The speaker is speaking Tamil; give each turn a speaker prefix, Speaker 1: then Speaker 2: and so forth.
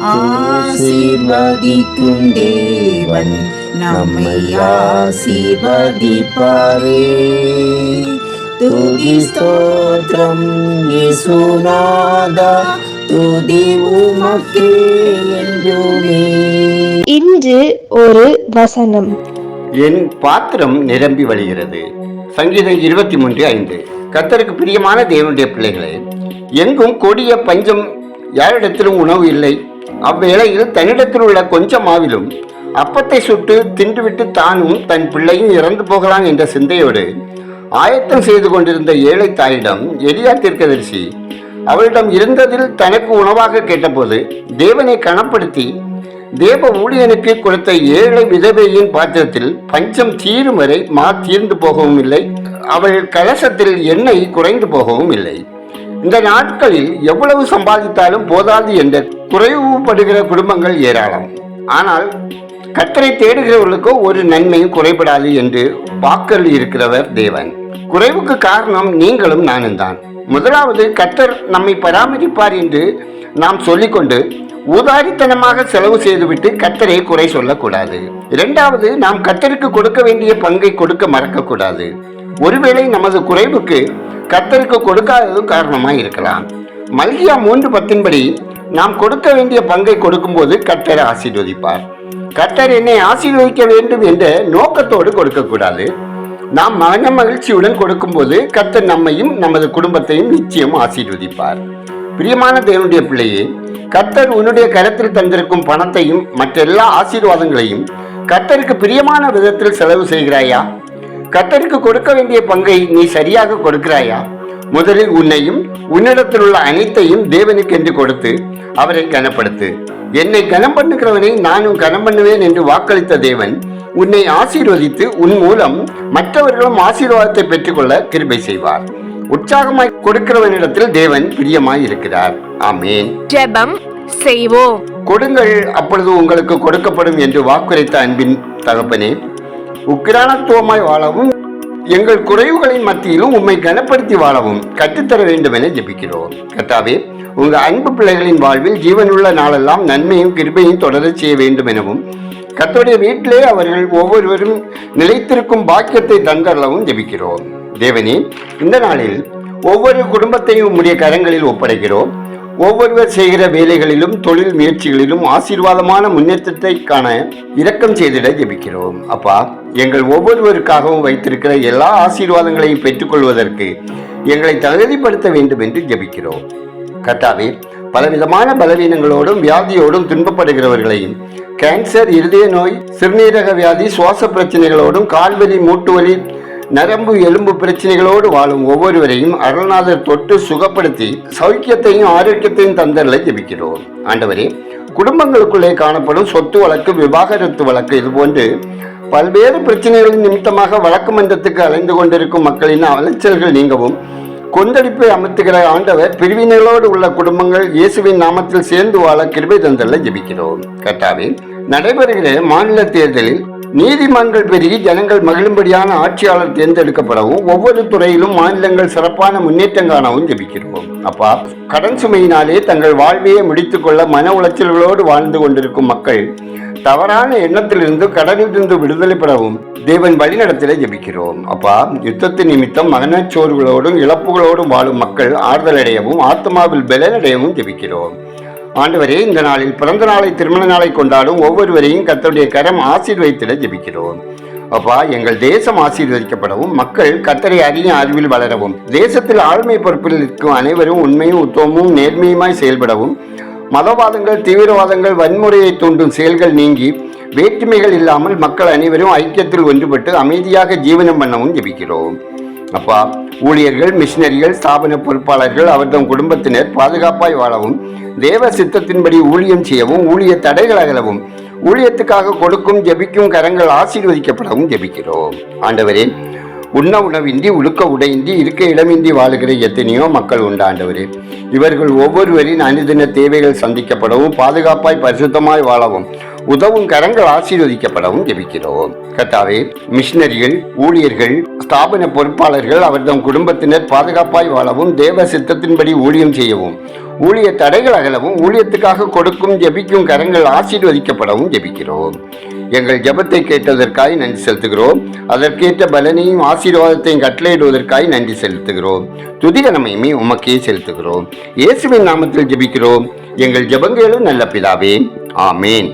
Speaker 1: ஆசீர்வதிக்கும் தேவன் நம்மை ஆசீர்வதிப்பாரே. துதி ஸ்தோத்திரம் இயேசுநாதா, துதி உமக்கே என்றுமே.
Speaker 2: இன்று ஒரு வசனம்.
Speaker 3: என் பாத்திரம் நிரம்பி வழிகிறது. சங்கீதம் 23:5. கர்த்தருக்கு பிரியமான தேவனுடைய பிள்ளைகளே, எங்கும் கொடிய பஞ்சம், யாரிடத்திலும் உணவு இல்லை. அவ்வேளையில் தன்னிடத்தில் உள்ள கொஞ்சம் மாவிலும் அப்பத்தை சுட்டு தின்றுவிட்டு தானும் தன் பிள்ளையும் இறந்து போகலாம் என்ற சிந்தையோடு ஆயத்தம் செய்து கொண்டிருந்த ஏழை தாயிடம் எலியா தீர்க்கதரிசி அவளிடம் இருந்ததில் தனக்கு உணவாக கேட்டபோது தேவனை கனப்படுத்தி தேவ ஊழியனுக்கு கொடுத்த ஏழை விதவையின் பாத்திரத்தில் பஞ்சம் தீரும் வரை தீர்ந்து போகவும் இல்லை, அவள் கலசத்தில் எண்ணெய் குறைந்து போகவும் இல்லை. இந்த நாட்களில் எவ்வளவு சம்பாதித்தாலும் போதாது என்ற குறைவுபடுகிற குடும்பங்கள் ஏராளம். ஆனால் கர்த்தரை தேடுகிறவர்களுக்கோ ஒரு நன்மையும் குறைபடாது என்று வாக்களித்து இருக்கிறவர் தேவன். குறைவுக்கு காரணம் நீங்களும் நானும் தான். முதலாவது, கர்த்தர் நம்மை பராமரிப்பார் என்று நாம் சொல்லிக்கொண்டு ஊதாரித்தனமாக செலவு செய்துவிட்டு கர்த்தரை குறை சொல்லக்கூடாது. இரண்டாவது, நாம் கர்த்தருக்கு கொடுக்க வேண்டிய பங்கை கொடுக்க மறக்கக்கூடாது. ஒருவேளை நமது குறைவுக்கு கர்த்தருக்கு கொடுக்காததும் காரணமாய் இருக்கலாம். மல்கியா 3:10 படி நாம் கொடுக்க வேண்டிய பங்கை கொடுக்கும் போது கர்த்தர் ஆசீர்வதிப்பார். கர்த்தர் என்னை ஆசீர்வதிக்க வேண்டும் என்ற நோக்கத்தோடு கொடுக்கக்கூடாது. நாம் மன மகிழ்ச்சியுடன் கொடுக்கும் போது கர்த்தர் நம்மையும் நமது குடும்பத்தையும் நிச்சயம் ஆசீர்வதிப்பார். பிரியமான தேவனுடைய பிள்ளையே, கர்த்தர் உன்னுடைய கரத்தில் தந்திருக்கும் பணத்தையும் மற்றெல்லா ஆசீர்வாதங்களையும் கர்த்தருக்கு பிரியமான விதத்தில் செலவு செய்கிறாயா? கர்த்தருக்கு கொடுக்க வேண்டிய பங்கை நீ சரியாக கொடுக்கிறாயா? முதலில் உன்னையும் உன்னிடத்தில் உள்ள அனைத்தையும் தேவனுக்கு என்று கொடுத்து அவரை கனப்படுத்து. என்னை கனம் பண்ணுகிறவனை நானும் கனம் பண்ணுவேன் என்று வாக்களித்த தேவன் உன்னை ஆசீர்வதித்து உன் மூலம் மற்றவர்களும் ஆசீர்வாதத்தை பெற்றுக்கொள்ள கிருபை செய்வார். உற்சாகமாய் கொடுக்கிறவனிடத்தில் தேவன் பிரியமாய் இருக்கிறார். ஆமேன்.
Speaker 2: ஜெபம் செய்வோம்.
Speaker 3: கொடுங்கள், அப்பொழுது உங்களுக்கு கொடுக்கப்படும் என்று வாக்குரைத்த அன்பின் தகப்பனே, உக்கிரானத்துவமாய் வாழவும் எங்கள் குறைவுகளின் மத்தியிலும் உம்மை கனப்படுத்தி வாழவும் கற்றுத்தர வேண்டும் என ஜெபிக்கிறோம். கர்த்தாவே, உங்க அன்பு பிள்ளைகளின் வாழ்வில் ஜீவனுள்ள நாளெல்லாம் நன்மையும் கிருபையும் தொடரச் செய்ய வேண்டும் எனவும் கர்த்தருடைய வீட்டிலே அவர்கள் ஒவ்வொருவரும் நிலைத்திருக்கும் பாக்கியத்தை தந்தரளவும் ஜெபிக்கிறோம். தேவனே, இந்த நாளில் ஒவ்வொரு குடும்பத்தையும் உம்முடைய கரங்களில் ஒப்படைக்கிறோம். ஒவ்வொருவர் செய்கிற வேலைகளிலும் தொழில் முயற்சிகளிலும் ஆசீர்வாதமான முன்னேற்றத்தை காண இரக்கம் செய்திட ஜெபிக்கிறோம். அப்பா, எங்கள் ஒவ்வொருவருக்காகவும் வைத்திருக்கிற எல்லா ஆசீர்வாதங்களையும் பெற்றுக்கொள்வதற்கு எங்களை தகுதிப்படுத்த வேண்டும் என்று ஜெபிக்கிறோம். கர்த்தாவே, பலவிதமான பலவீனங்களோடும் வியாதியோடும் துன்பப்படுகிறவர்களையும், கேன்சர், இருதய நோய், சிறுநீரக வியாதி, சுவாச பிரச்சனைகளோடும், கால்வலி, மூட்டுவலி, நரம்பு எலும்பு பிரச்சனைகளோடு வாழும் ஒவ்வொருவரையும் அருள்நாதர் தொட்டு சுகப்படுத்தி சௌக்கியத்தையும் ஆரோக்கியத்தையும் தந்தரலை ஜெபிக்கிறோம். ஆண்டவரே, குடும்பங்களுக்குள்ளே காணப்படும் சொத்து வழக்கு, விவாகரத்து வழக்கு, இதுபோன்று பல்வேறு பிரச்சனைகளின் நிமித்தமாக வழக்கு மன்றத்துக்கு அலைந்து கொண்டிருக்கும் மக்களின் அலைச்சல்கள் நீங்கவும் கொந்தளிப்பை அமர்த்துகிற ஆண்டவர், பிரிவினைகளோடு உள்ள குடும்பங்கள் இயேசுவின் நாமத்தில் சேர்ந்து வாழ கிருபை தந்தரலை ஜெபிக்கிறோம். கர்த்தாவே, நடைபெறுகிற மாநில தேர்தலில் நீதிமன்றங்கள் பெருகி ஜனங்கள் மகிழும்படியான ஆட்சியாளர் தேர்ந்தெடுக்கப்படவும் ஒவ்வொரு துறையிலும் மாநிலங்கள் சிறப்பான முன்னேற்றம் காணவும் ஜெபிக்கிறோம். அப்பா, கடன் சுமையினாலே தங்கள் வாழ்வையை முடித்துக் கொள்ள மன உளைச்சல்களோடு வாழ்ந்து கொண்டிருக்கும் மக்கள் தவறான எண்ணத்திலிருந்து கடனிலிருந்து விடுதலை பெறவும் தேவன் வழிநடத்தில ஜெபிக்கிறோம். அப்பா, யுத்தத்தின் நிமித்தம் மனச்சோர்வுகளோடும் இழப்புகளோடும் வாழும் மக்கள் ஆறுதல் அடையவும் ஆத்மாவில் பலனடையவும் ஜெபிக்கிறோம். ஆண்டவரே, இந்த நாளில் பிறந்த நாளை, திருமண நாளை கொண்டாடும் ஒவ்வொருவரையும் கர்த்தருடைய கரம் ஆசீர்வதித்திட ஜெபிக்கிறோம். அப்பா, எங்கள் தேசம் ஆசீர்வதிக்கப்படவும் மக்கள் கர்த்தரை அறிய அறிவில் வளரவும் தேசத்தில் ஆளுமை பொறுப்பில் இருக்கும் அனைவரும் உண்மையும் உத்தமமும் நேர்மையுமாய் செயல்படவும் மதவாதங்கள், தீவிரவாதங்கள், வன்முறையை தூண்டும் செயல்கள் நீங்கி வேற்றுமைகள் இல்லாமல் மக்கள் அனைவரும் ஐக்கியத்தில் ஒன்றுபட்டு அமைதியாக ஜீவனம் பண்ணவும் ஜெபிக்கிறோம். அப்பா, ஊழியர்கள், மிஷினரிகள், ஸ்தாபன பொறுப்பாளர்கள், அவர்தம் குடும்பத்தினர் பாதுகாப்பாய் வாழவும் தேவ சித்தத்தின்படி ஊழியம் செய்யவும் ஊழிய தடைகள் அகலவும் ஊழியத்துக்காக கொடுக்கும் ஜெபிக்கும் கரங்கள் ஆசீர்வதிக்கப்படவும் ஜெபிக்கிறோம். ஆண்டவரே, உண்ண உணவின்றி, உடுக்க உடையின்றி, இருக்க இடமின்றி வாழுகிற எத்தனையோ மக்கள் உண்டு. ஆண்டவரே, இவர்கள் ஒவ்வொருவரின் அனுதின தேவைகள் சந்திக்கப்படவும் பாதுகாப்பாய் பரிசுத்தமாய் வாழவும் உதவும் கரங்கள் ஆசீர்வதிக்கப்படவும் ஜெபிக்கிறோம். கர்த்தாவே, மிஷினரிகள், ஊழியர்கள், ஸ்தாபன பொறுப்பாளர்கள் அவர்தம் குடும்பத்தினர் பாதுகாப்பாய் வாழவும், தேவ சித்தத்தின்படி ஊழியம் செய்யவும், ஊழிய தடைகள் அகலவும், ஊழியத்துக்காக கொடுக்கும் ஜெபிக்கும் கரங்கள் ஆசீர்வதிக்கப்படவும் ஜெபிக்கிறோம். எங்கள் ஜெபத்தை கேட்டதற்காய் நன்றி செலுத்துகிறோம். அதற்கேற்ற பலனையும் ஆசீர்வாதத்தையும் கட்டளையிடுவதற்காய் நன்றி செலுத்துகிறோம். துதிகனமையுமே உமக்கே செலுத்துகிறோம். இயேசுவின் நாமத்தில் ஜெபிக்கிறோம் எங்கள் ஜெபங்களும் நல்ல பிதாவே, ஆமேன்.